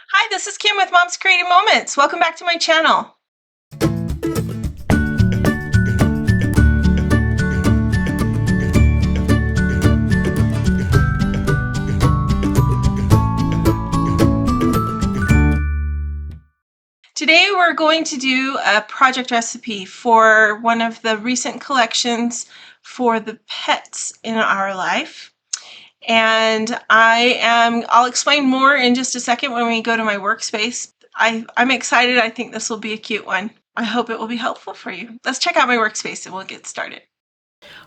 Hi, this is Kim with Mom's Creative Moments. Welcome back to my channel. Today we're going to do a project recipe for one of the recent collections for the pets in our life. And I'll explain more in just a second when we go to my workspace. I'm excited. I think this will be a cute one. I hope it will be helpful for you. Let's check out my workspace and we'll get started.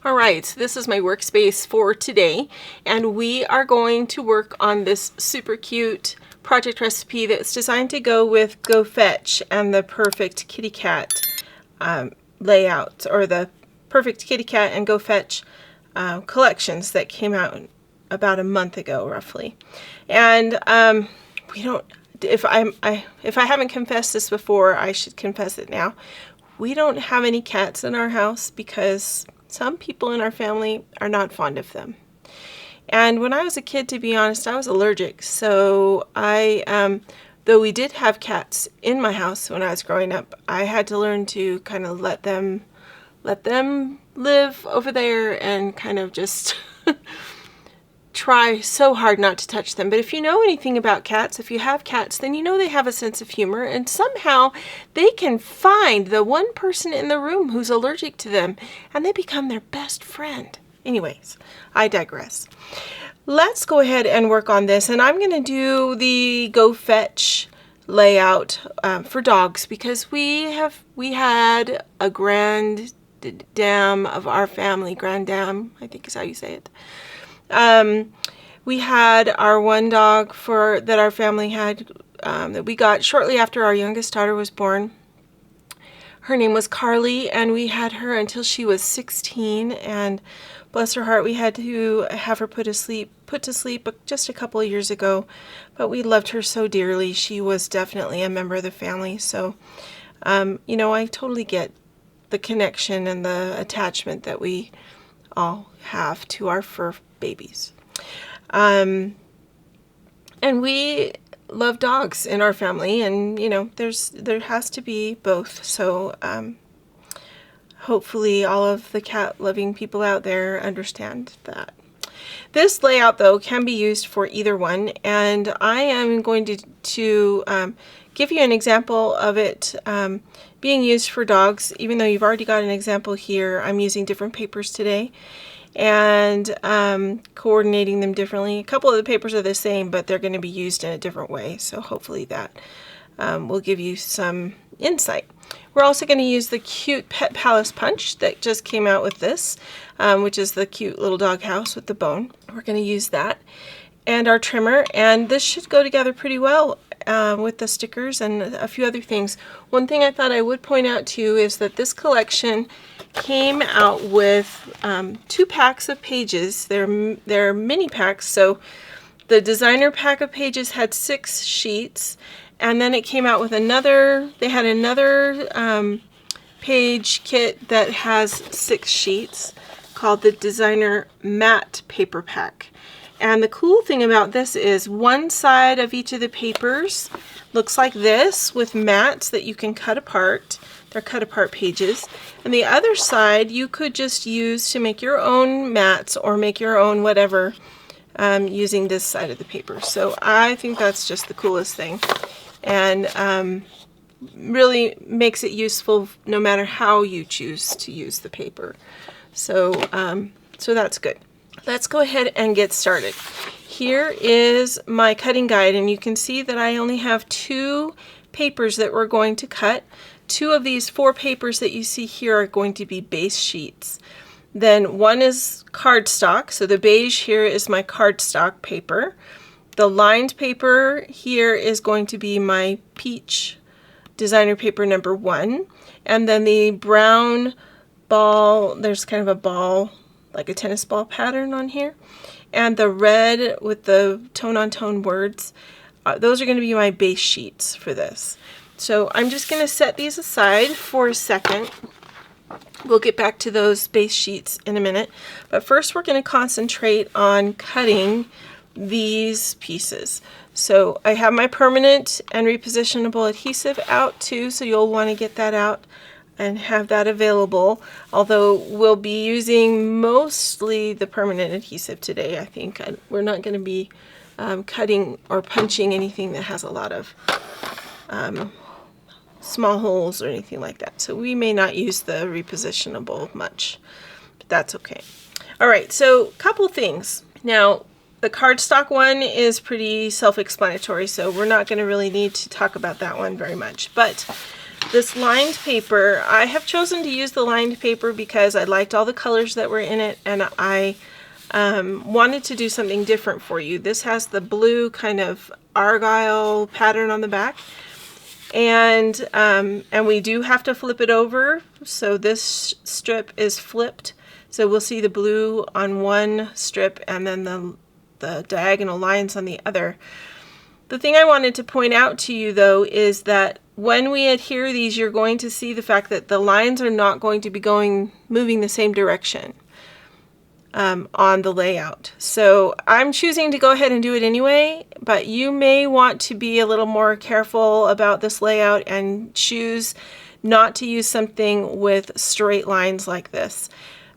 All right, so this is my workspace for today, and we are going to work on this super cute project recipe that's designed to go with Go Fetch and the Purrfect Kitty Cat layout, or the Purrfect Kitty Cat and Go Fetch collections that came out about a month ago, roughly. And we don't. If I haven't confessed this before, I should confess it now. We don't have any cats in our house because some people in our family are not fond of them. And when I was a kid, to be honest, I was allergic. So though we did have cats in my house when I was growing up, I had to learn to kind of let them live over there and kind of just try so hard not to touch them. But if you know anything about cats, if you have cats, then you know they have a sense of humor, and somehow they can find the one person in the room who's allergic to them, and they become their best friend. Anyways, I digress. Let's go ahead and work on this, and I'm going to do the Go Fetch layout for dogs because we had a grand dam of our family, grand dam, I think is how you say it. We had our one dog that our family had that we got shortly after our youngest daughter was born. Her name was Carly, and we had her until she was 16, and bless her heart, we had to have her put to sleep just a couple of years ago, but we loved her so dearly. She was definitely a member of the family. So you know, I totally get the connection and the attachment that we all have to our fur babies. And we love dogs in our family, and you know, there has to be both. So hopefully all of the cat loving people out there understand that. This layout though can be used for either one, and I am going to give you an example of it being used for dogs. Even though you've already got an example here, I'm using different papers today and coordinating them differently. A couple of the papers are the same, but they're going to be used in a different way, so hopefully that will give you some insight. We're also going to use the cute Pet Palace punch that just came out with this, which is the cute little dog house with the bone. We're going to use that, and our trimmer, and this should go together pretty well with the stickers and a few other things. One thing I thought I would point out to you is that this collection came out with 2 packs of pages. They're mini packs, so the designer pack of pages had 6 sheets, and then it came out with another page kit that has 6 sheets called the designer matte paper pack. And the cool thing about this is one side of each of the papers looks like this with mats that you can cut apart. They're cut apart pages. And the other side you could just use to make your own mats or make your own whatever using this side of the paper. So I think that's just the coolest thing, and really makes it useful no matter how you choose to use the paper. So that's good. Let's go ahead and get started. Here is my cutting guide, and you can see that I only have 2 papers that we're going to cut. 2 of these 4 papers that you see here are going to be base sheets. Then one is cardstock, so the beige here is my cardstock paper. The lined paper here is going to be my peach designer paper number 1. And then the brown ball, there's kind of a ball, like a tennis ball pattern on here. And the red with the tone-on-tone words, those are going to be my base sheets for this. So I'm just going to set these aside for a second. We'll get back to those base sheets in a minute. But first we're going to concentrate on cutting these pieces. So I have my permanent and repositionable adhesive out too, so you'll want to get that out and have that available, although we'll be using mostly the permanent adhesive today. I think we're not going to be cutting or punching anything that has a lot of small holes or anything like that, so we may not use the repositionable much, but that's okay. All right, so a couple things. Now, the cardstock one is pretty self-explanatory, so we're not going to really need to talk about that one very much. But this lined paper, I have chosen to use the lined paper because I liked all the colors that were in it, and I wanted to do something different for you. This has the blue kind of argyle pattern on the back, and we do have to flip it over, so this strip is flipped. So we'll see the blue on one strip and then the diagonal lines on the other. The thing I wanted to point out to you though is that when we adhere these, you're going to see the fact that the lines are not going to be moving the same direction on the layout. So I'm choosing to go ahead and do it anyway, but you may want to be a little more careful about this layout and choose not to use something with straight lines like this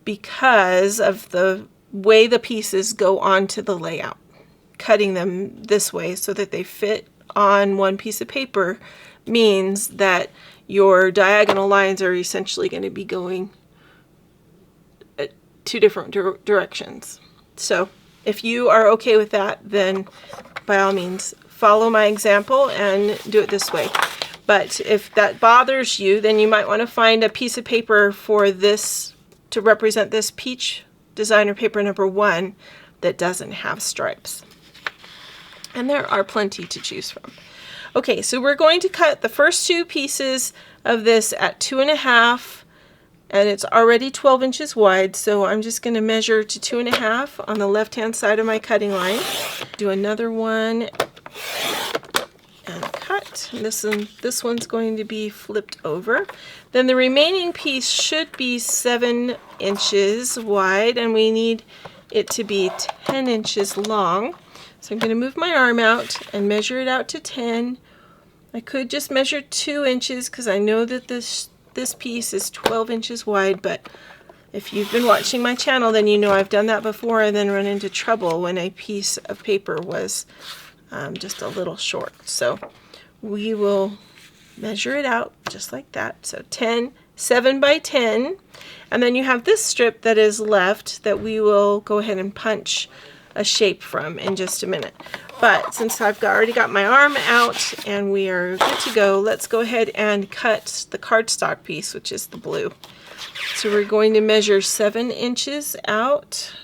because of the way the pieces go onto the layout. Cutting them this way so that they fit on one piece of paper means that your diagonal lines are essentially going to be going two different directions. So if you are okay with that, then by all means follow my example and do it this way. But if that bothers you, then you might want to find a piece of paper for this to represent this peach designer paper number 1 that doesn't have stripes. And there are plenty to choose from. Okay, so we're going to cut the first 2 pieces of this at 2.5, and it's already 12 inches wide, so I'm just going to measure to 2.5 on the left hand side of my cutting line. Do another one and cut. And this one's going to be flipped over. Then the remaining piece should be 7 inches wide, and we need it to be 10 inches long. So I'm going to move my arm out and measure it out to 10. I could just measure 2 inches because I know that this piece is 12 inches wide, but if you've been watching my channel, then you know I've done that before and then run into trouble when a piece of paper was just a little short. So we will measure it out just like that. So 7 by 10, and then you have this strip that is left that we will go ahead and punch a shape from in just a minute. But since I've already got my arm out and we are good to go, let's go ahead and cut the cardstock piece, which is the blue. So we're going to measure 7 inches out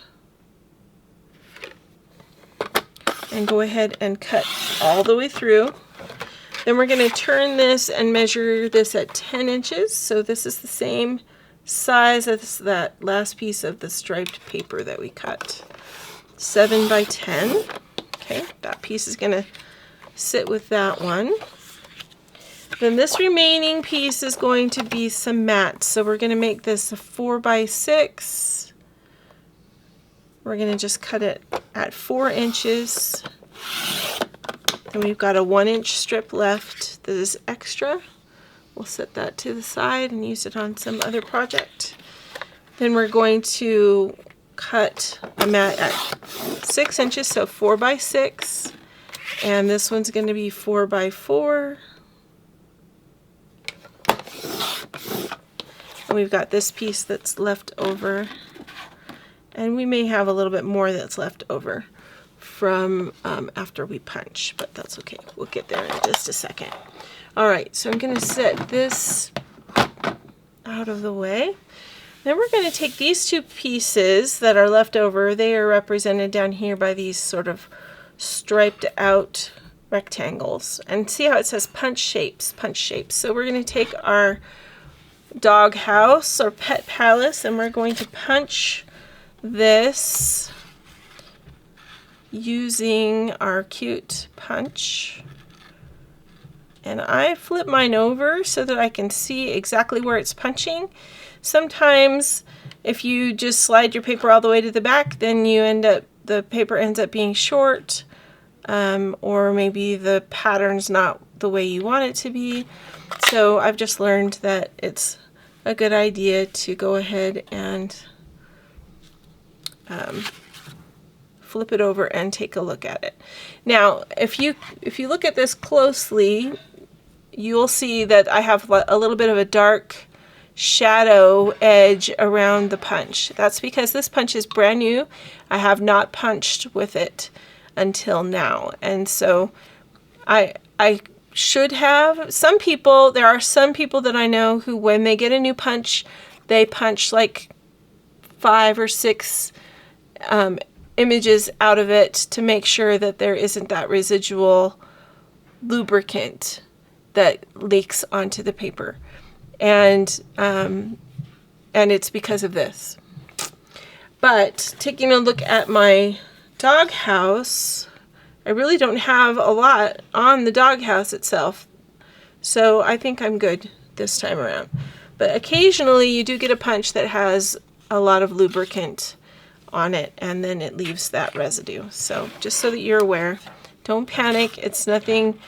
and go ahead and cut all the way through. Then we're going to turn this and measure this at 10 inches. So this is the same size as that last piece of the striped paper that we cut. 7 by 10. Okay, that piece is going to sit with that one. Then this remaining piece is going to be some mats. So we're going to make this a 4 by 6. We're going to just cut it at 4 inches. And we've got a 1-inch strip left that is extra. We'll set that to the side and use it on some other project. Then we're going to cut a mat at 6 inches, so 4 by 6. And this one's going to be 4 by 4. And we've got this piece that's left over. And we may have a little bit more that's left over from after we punch, but that's okay. We'll get there in just a second. All right, so I'm going to set this out of the way. Then we're going to take these 2 pieces that are left over. They are represented down here by these sort of striped out rectangles. And see how it says punch shapes, punch shapes. So we're going to take our dog house or pet palace and we're going to punch this using our cute punch. And I flip mine over so that I can see exactly where it's punching. Sometimes if you just slide your paper all the way to the back, then you end up the paper ends up being short, or maybe the pattern's not the way you want it to be. So I've just learned that it's a good idea to go ahead and flip it over and take a look at it. Now, if you look at this closely, you'll see that I have a little bit of a dark shadow edge around the punch. That's because this punch is brand new. I have not punched with it until now, and so I should have. There are some people that I know who, when they get a new punch, they punch like 5 or 6 images out of it to make sure that there isn't that residual lubricant that leaks onto the paper, and it's because of this. But taking a look at my doghouse, I really don't have a lot on the doghouse itself, so I think I'm good this time around. But occasionally you do get a punch that has a lot of lubricant on it, and then it leaves that residue. So just so that you're aware, don't panic. It's nothing,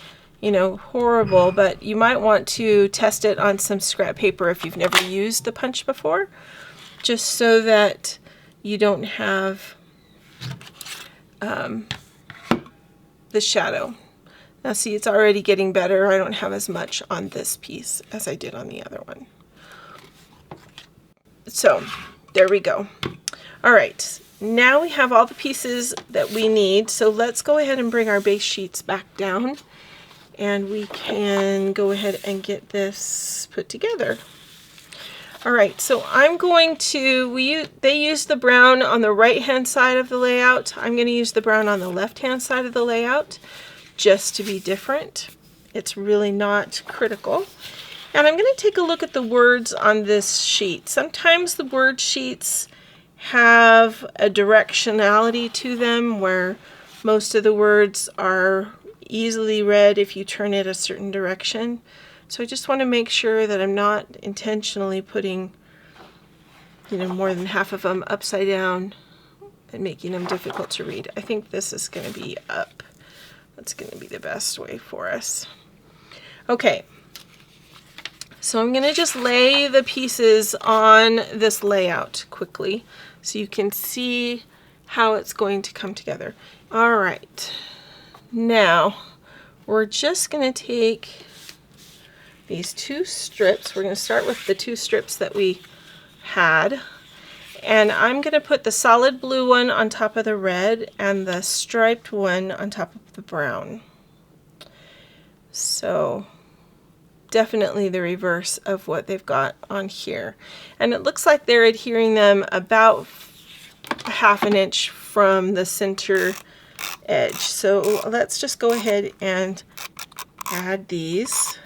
horrible, but you might want to test it on some scrap paper if you've never used the punch before, just so that you don't have the shadow. Now see, it's already getting better. I don't have as much on this piece as I did on the other one. So there we go. All right, now we have all the pieces that we need. So let's go ahead and bring our base sheets back down, and we can go ahead and get this put together. All right, so I'm going to, they use the brown on the right hand side of the layout. I'm going to use the brown on the left hand side of the layout just to be different. It's really not critical. And I'm going to take a look at the words on this sheet. Sometimes the word sheets have a directionality to them where most of the words are easily read if you turn it a certain direction. So I just want to make sure that I'm not intentionally putting, more than half of them upside down and making them difficult to read. I think this is going to be up. That's going to be the best way for us. Okay. So I'm going to just lay the pieces on this layout quickly so you can see how it's going to come together. All right, now we're just going to take these 2 strips. We're going to start with the 2 strips that we had, and I'm going to put the solid blue one on top of the red and the striped one on top of the brown. So definitely the reverse of what they've got on here. And it looks like they're adhering them about 1/2 inch from the center edge. So let's just go ahead and add these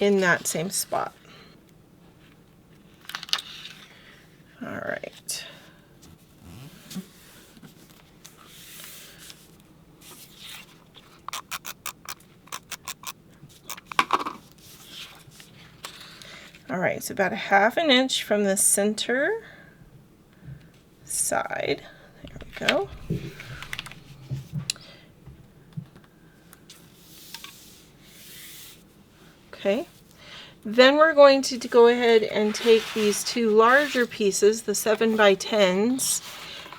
in that same spot. All right. All right, so about 1/2 inch from the center side. There we go. Okay. Then we're going to go ahead and take these 2 larger pieces, the 7x10s,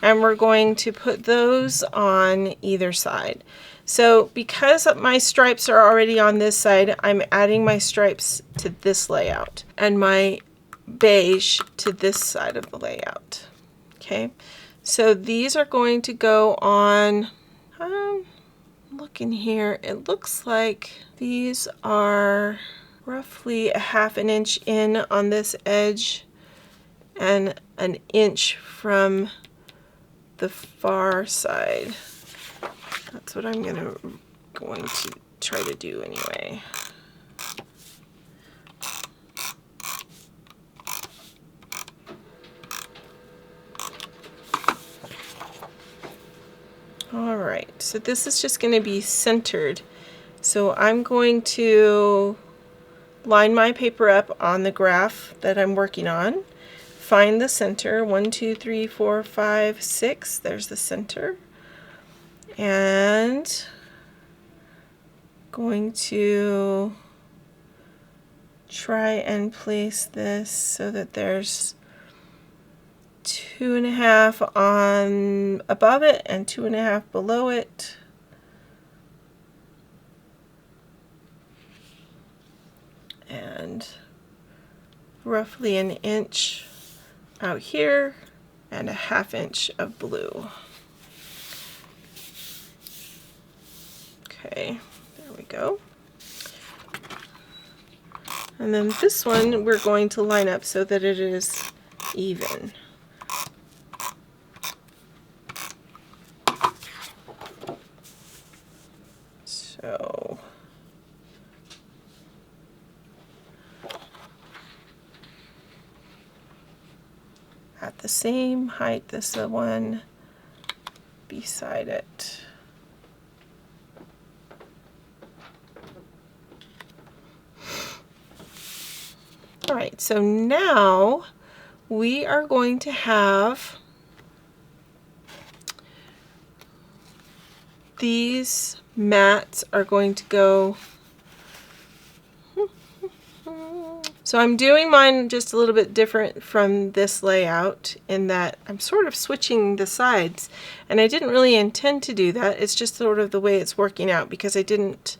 and we're going to put those on either side. So because my stripes are already on this side, I'm adding my stripes to this layout and my beige to this side of the layout. Okay, so these are going to go on, looking here, it looks like these are roughly 1/2 inch in on this edge and 1 inch from the far side. That's what I'm going to try to do anyway. All right, so this is just going to be centered. So I'm going to line my paper up on the graph that I'm working on, find the center. 1, 2, 3, 4, 5, 6. There's the center. And going to try and place this so that there's 2.5 on above it and 2.5 below it. And roughly 1 inch out here and 1/2 inch of blue. Okay, there we go. And then this one we're going to line up so that it is even. So at the same height as the one beside it. All right, so now we are going to have these mats are going to go. So I'm doing mine just a little bit different from this layout in that I'm sort of switching the sides, and I didn't really intend to do that. It's just sort of the way it's working out because I didn't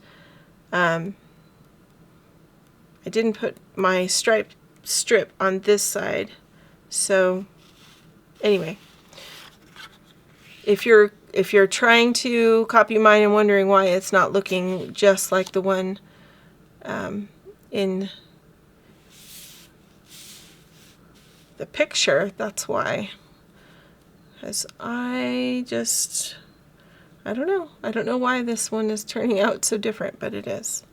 put my strip on this side. So anyway, if you're trying to copy mine and wondering why it's not looking just like the one in the picture, that's why. Because I don't know why this one is turning out so different, but it is.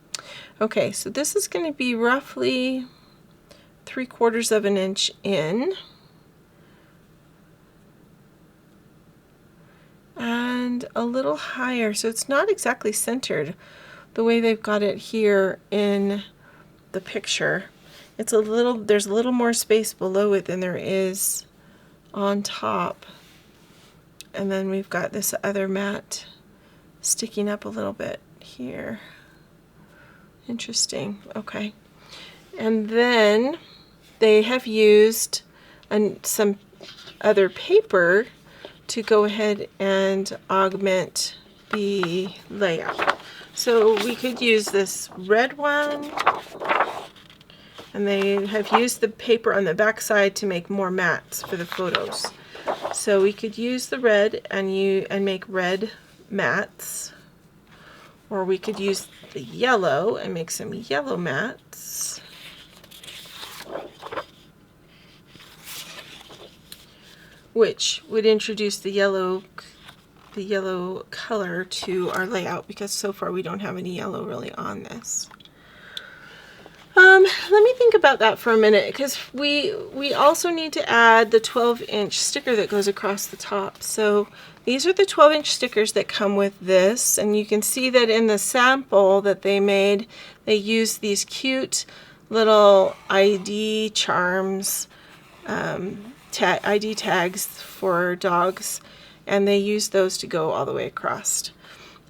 Okay, so this is going to be roughly 3/4 of an inch in. And a little higher, so it's not exactly centered the way they've got it here in the picture. It's there's a little more space below it than there is on top. And then we've got this other mat sticking up a little bit here. Interesting. Okay. And then they have used some other paper to go ahead and augment the layout. So we could use this red one, and they have used the paper on the back side to make more mats for the photos. So we could use the red and make red mats, or we could use the yellow and make some yellow mats. Which would introduce the yellow color to our layout, because so far we don't have any yellow really on this. Let me think about that for a minute, because we also need to add the 12-inch sticker that goes across the top. So these are the 12-inch stickers that come with this, and you can see that in the sample that they made, they used these cute little ID charms, ID tags for dogs, and they use those to go all the way across.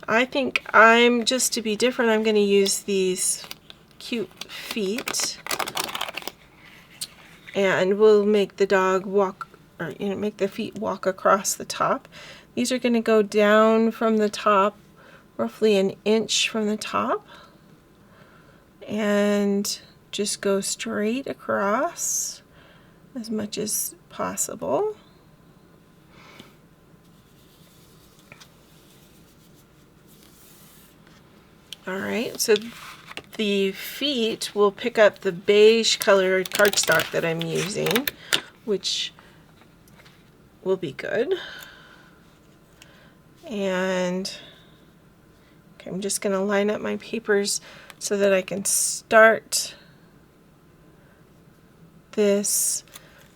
I think just to be different, I'm going to use these cute feet, and we'll make the dog walk, or make the feet walk across the top. These are going to go down from the top, roughly 1 inch from the top, and just go straight across as much as possible. All right, so the feet will pick up the beige colored cardstock that I'm using, which will be good. And okay, I'm just going to line up my papers so that I can start this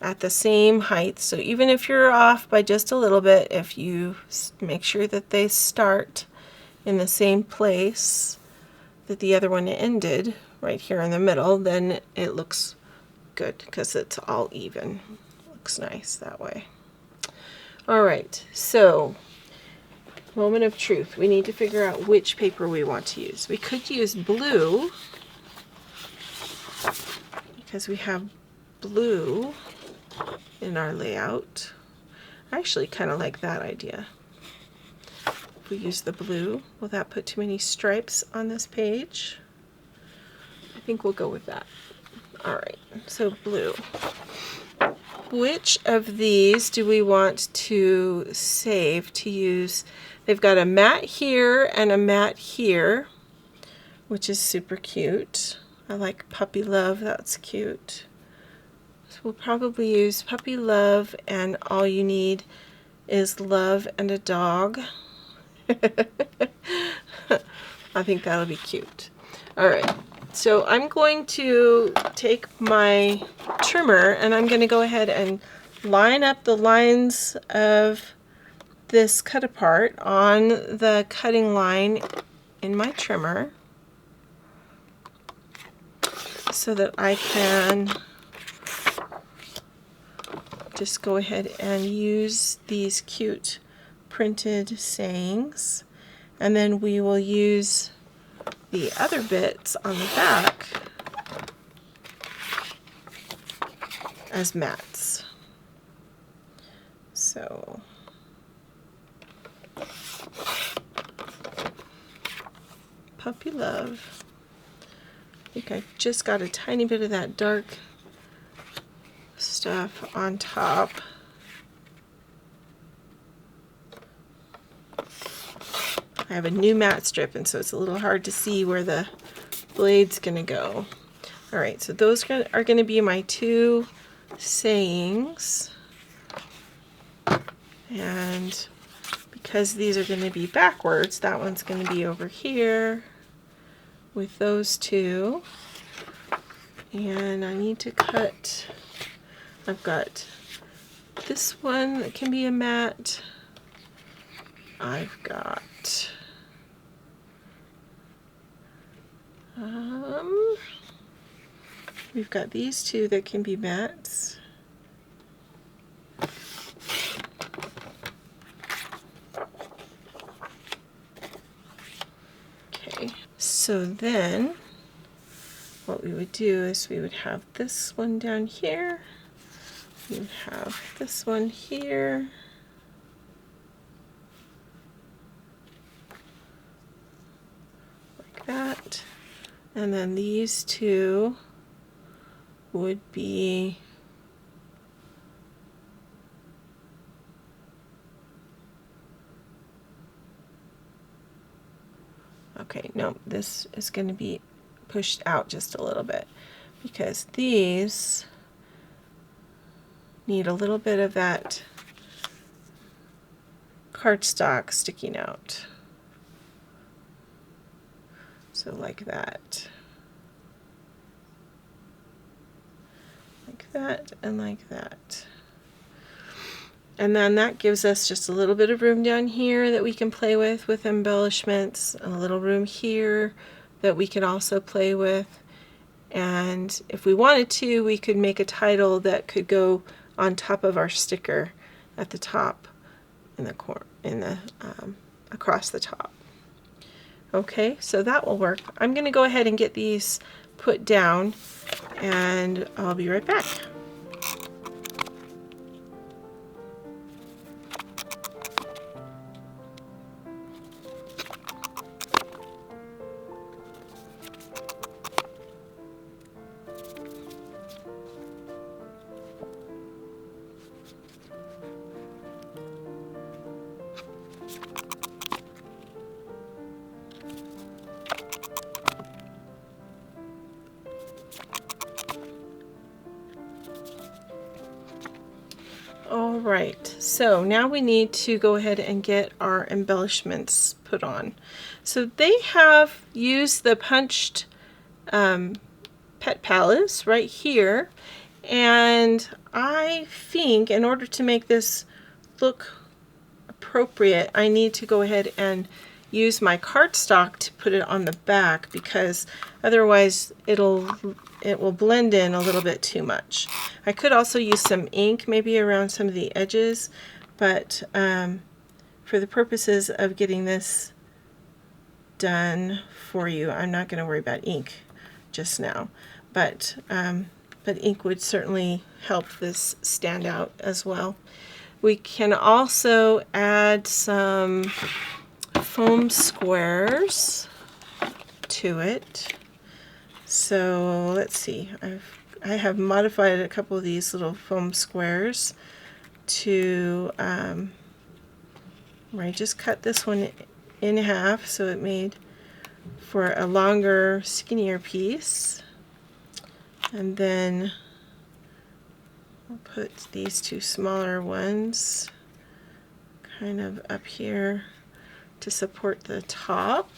at the same height. So even if you're off by just a little bit, if you make sure that they start in the same place that the other one ended, right here in the middle, then it looks good because it's all even. Looks nice that way. All right, so moment of truth. We need to figure out which paper we want to use. We could use blue because we have blue in our layout. I actually kind of like that idea. If we use the blue, will that put too many stripes on this page? I think we'll go with that. All right, so blue. Which of these do we want to save to use? They've got a matte here and a matte here, which is super cute. I like Puppy Love, that's cute. So we'll probably use Puppy Love and All You Need Is Love and a Dog. I think that'll be cute. All right, so I'm going to take my trimmer and I'm going to go ahead and line up the lines of this cut apart on the cutting line in my trimmer so that I can just go ahead and use these cute printed sayings, and then we will use the other bits on the back as mats. So Puppy Love. I think I just got a tiny bit of that dark stuff on top. I have a new matte strip, and so it's a little hard to see where the blade's gonna go. All right, so those are gonna be my two sayings. And because these are gonna be backwards, that one's gonna be over here with those two. And I need to cut, I've got this one that can be a matte. I've got we've got these two that can be mattes. Okay, so then what we would do is we would have this one down here, we would have this one here, like that, and then these two would be okay, no, this is going to be pushed out just a little bit because these need a little bit of that cardstock sticking out. So like that. Like that and like that. And then that gives us just a little bit of room down here that we can play with embellishments, and a little room here that we can also play with. And if we wanted to, we could make a title that could go on top of our sticker at the top in the corner, across the top. Okay, so that will work. I'm going to go ahead and get these put down, and I'll be right back. All right, so now we need to go ahead and get our embellishments put on. So they have used the punched pet palettes right here, and I think in order to make this look appropriate, I need to go ahead and use my cardstock to put it on the back, because otherwise it'll it will blend in a little bit too much. I could also use some ink maybe around some of the edges, but for the purposes of getting this done for you, I'm not going to worry about ink just now, but ink would certainly help this stand out as well. We can also add some foam squares to it. So let's see, I have modified a couple of these little foam squares to where I just cut this one in half so it made for a longer, skinnier piece. And then I'll put these two smaller ones kind of up here to support the top.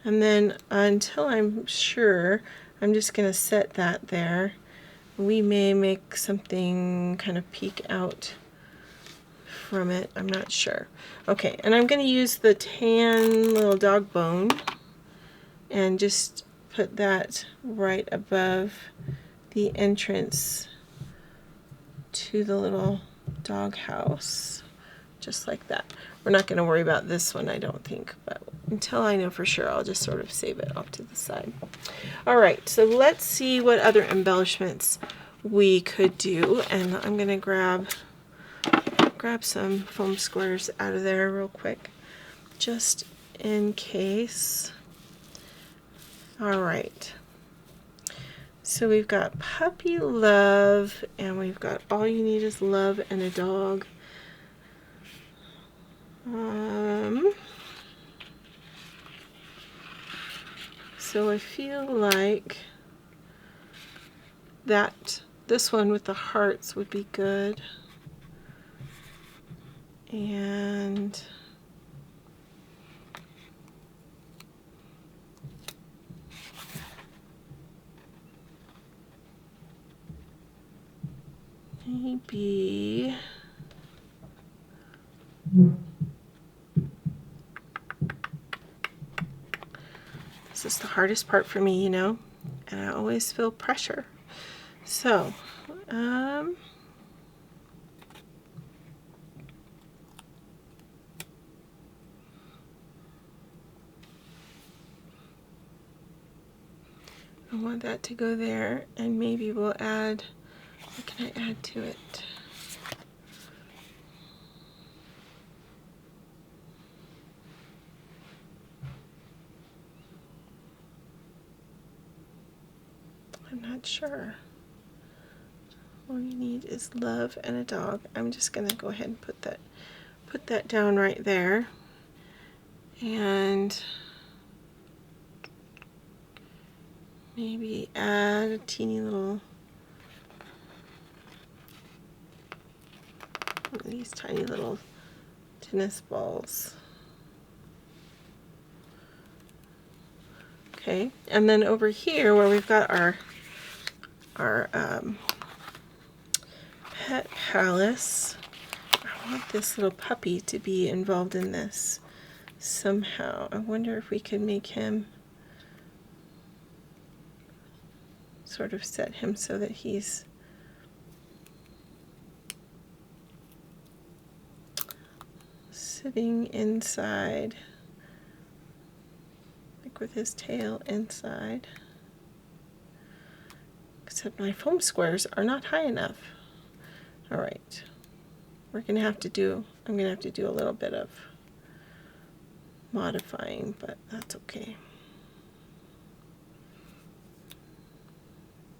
And then until I'm sure, I'm just going to set that there. We may make something kind of peek out from it. I'm not sure. Okay, and I'm going to use the tan little dog bone and just put that right above the entrance to the little dog house, just like that. We're not going to worry about this one, I don't think, but until I know for sure, I'll just sort of save it off to the side. All right, so let's see what other embellishments we could do, and I'm going to grab some foam squares out of there real quick, just in case. All right, so we've got puppy love, and we've got all you need is love and a dog. So I feel like this one with the hearts would be good. And maybe this is the hardest part for me, you know, and I always feel pressure. So, I want that to go there, and maybe we'll add, what can I add to it? I'm not sure. All you need is love and a dog. I'm just gonna go ahead and put that down right there. And maybe add a teeny little, one of these tiny little tennis balls. Okay, and then over here where we've got our pet palace, I want this little puppy to be involved in this somehow. I wonder if we could make him, sort of set him so that he's sitting inside, like with his tail inside. Except my foam squares are not high enough. All right, I'm gonna have to do a little bit of modifying, but that's okay.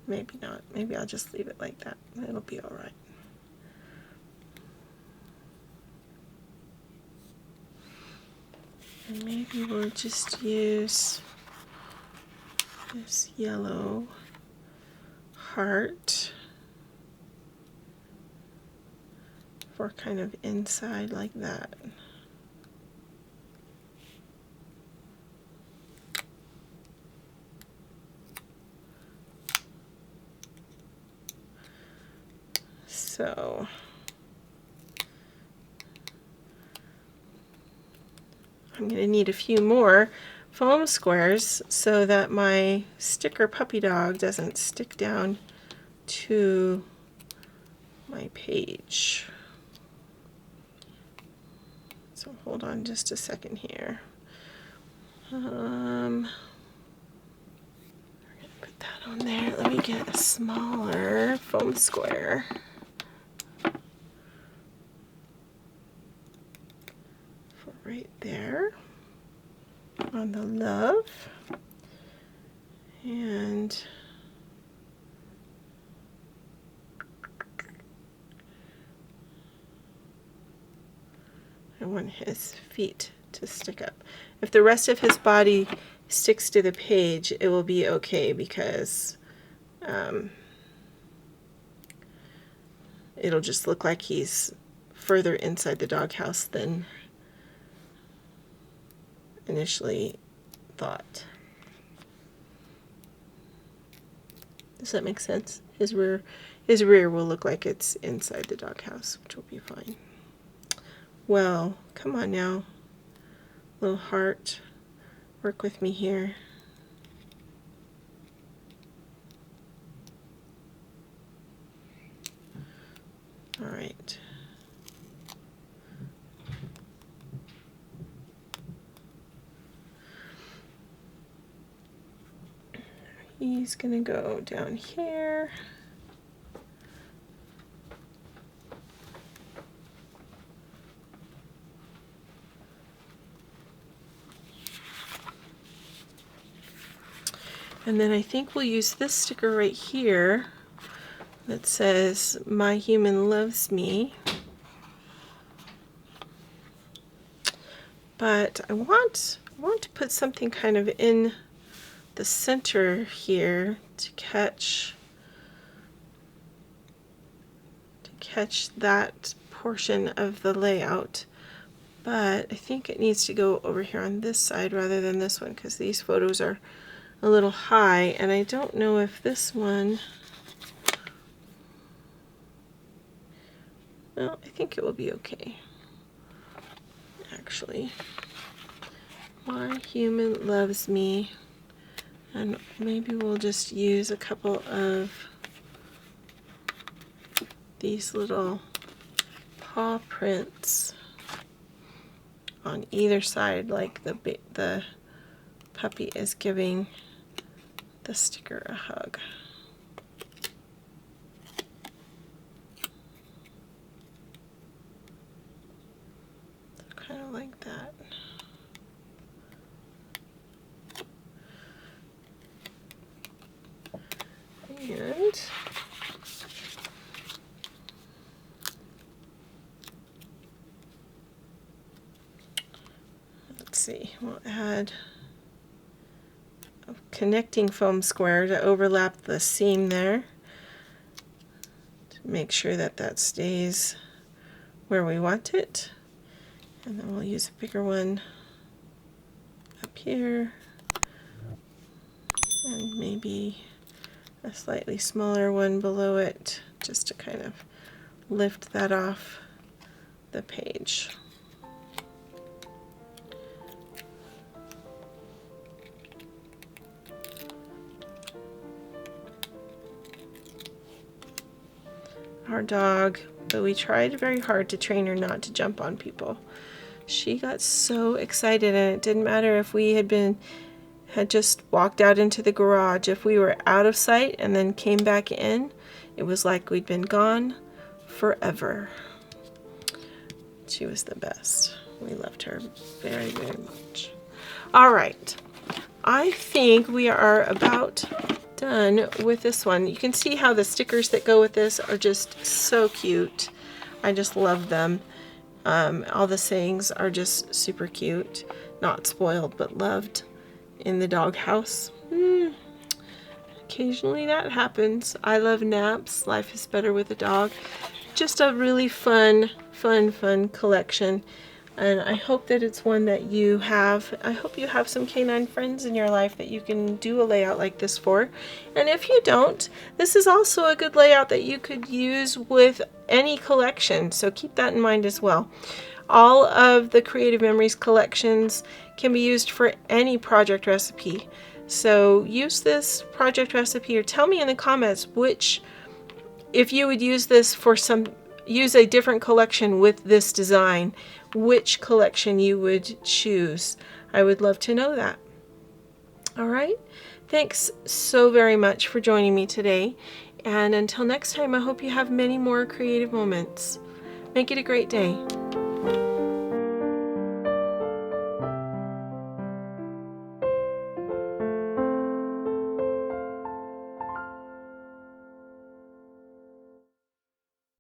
Maybe not. Maybe I'll just leave it like that. It'll be all right. And maybe we'll just use this yellow heart for kind of inside like that. So I'm going to need a few more foam squares so that my sticker puppy dog doesn't stick down to my page. So hold on just a second here. We're going to put that on there. Let me get a smaller foam square. For right there on the love. And I want his feet to stick up. If the rest of his body sticks to the page, it will be okay because it'll just look like he's further inside the doghouse than initially thought. Does that make sense? His rear will look like it's inside the doghouse, which will be fine. Well, come on now, little heart, work with me here. All right. He's gonna go down here. And then I think we'll use this sticker right here that says, "My human loves me." But I want to put something kind of in the center here to catch that portion of the layout. But I think it needs to go over here on this side rather than this one, because these photos are a little high, and I don't know if this one, well, I think it will be okay. Actually, my human loves me, and maybe we'll just use a couple of these little paw prints on either side, like the puppy is giving the sticker a hug. So kind of like that. And let's see, we'll add a connecting foam square to overlap the seam there to make sure that that stays where we want it. And then we'll use a bigger one up here and maybe a slightly smaller one below it, just to kind of lift that off the page. Our dog, but we tried very hard to train her not to jump on people. She got so excited, and it didn't matter if we had just walked out into the garage. If we were out of sight and then came back in, it was like we'd been gone forever. She was the best. We loved her very, very much. All right, I think we are about done with this one. You can see how the stickers that go with this are just so cute. I just love them. All the sayings are just super cute. Not spoiled, but loved in the doghouse. Occasionally that happens. I love naps. Life is better with a dog. Just a really fun collection. And I hope that it's one that you have. I hope you have some canine friends in your life that you can do a layout like this for. And if you don't, this is also a good layout that you could use with any collection. So keep that in mind as well. All of the Creative Memories collections can be used for any project recipe. So use this project recipe, or tell me in the comments if you would use this for use a different collection with this design, which collection you would choose. I would love to know that. All right. Thanks so very much for joining me today. And until next time, I hope you have many more creative moments. Make it a great day.